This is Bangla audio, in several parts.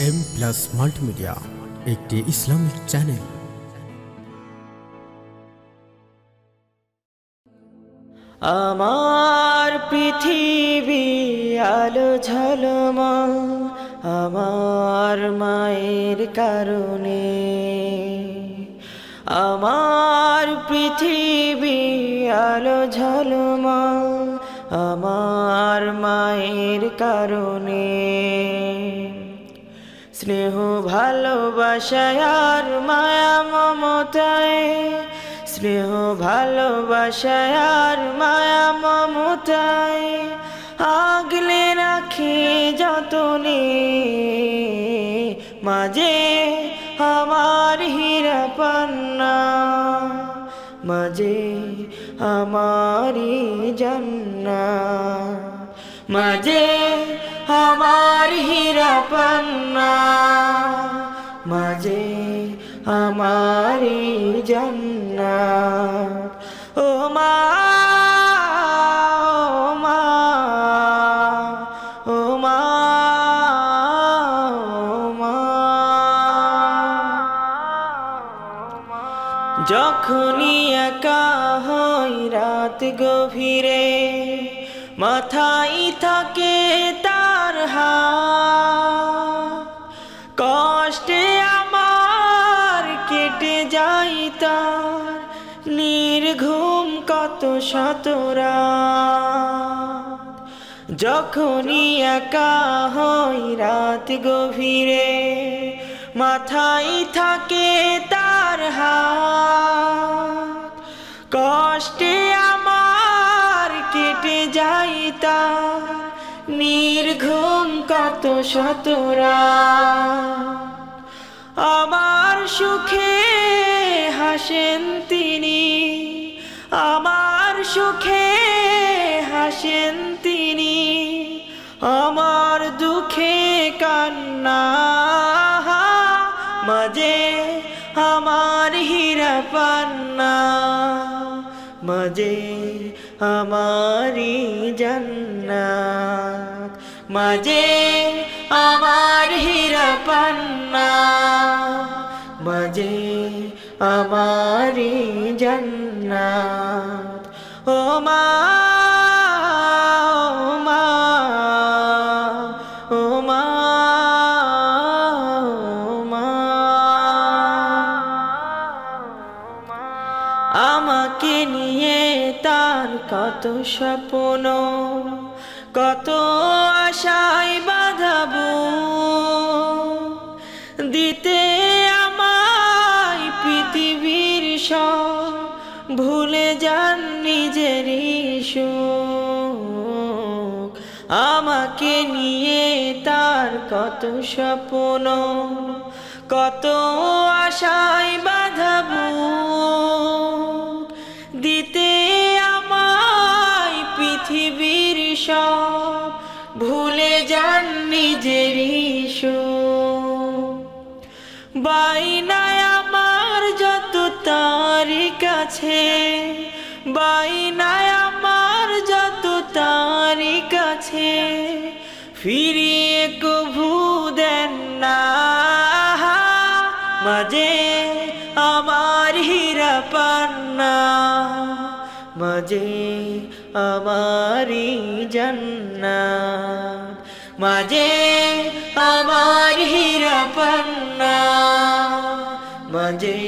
এম প্লাস মাল্টিমিডিয়া, একটি ইসলামিক চ্যানেল। আমার পৃথিবী আলো ঝলমল আমার মায়ের কারণে। আমার পৃথিবী আলো ঝলমল আমার মায়ের কারণে। স্নেহ ভালোবাসায় আর মায়া মমতায়, স্নেহ ভালোবাসায় আর মায়া মমতায় আগলে রাখে যতনে। মাঝে আমার হীরা পান্না, মাঝে আমারি জান্নাত, মাঝে আমার হীরা পান্না, মাঝে আমারি জান্নাত। ও মা, ও মা, ও মা, যখনই একা হই রাত গভীরে মাথায় থাকে তার হাত। কষ্টে আমার কেটে যাই তার নির্ঘুম কত শত রাত। যখনই একা হই রাত গভীরে মাথায় থাকে তার হাত। কষ্টে আমার কেটে যাই তার নির্ঘুম কত শত রাত। আমার সুখে হাসেন তিনি, আমার সুখে হাসেন তিনি, আমার দুঃখে কান্না। মাঝে আমার হীরা পান্না, মাঝে আমারি জান্নাত, মাঝে আমার হীরা পান্না, মাঝে আমারি জান্নাত। ও মা, ও মা, ও মা, ও মা, আমাকে নিয়ে তার কত স্বপ্ন, কত আশায় বাঁধাবো। দিতে আমায় পৃথিবীর সব, ভুলে যান নিজেরই সুখ। আমাকে নিয়ে তার কত স্বপ্ন, কত আশায় বাঁধাবো। দিতে আমায় পৃথিবীর সব, ভুলে যান নিজেরই সুখ। বাইনায় আমার যত তারি কাছে, বাইনায় আমার যত তারি কাছে, ফিরিয়ে কভু দেন না। মাঝে আমার হীরা পান্না, মাঝে আমারি জান্নাত, মাঝে আমার হীরা পান্না, মাঝে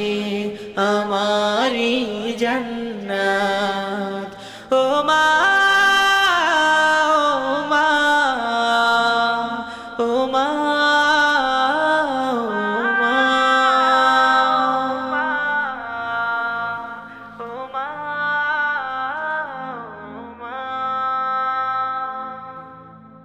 আমারি জান্নাত।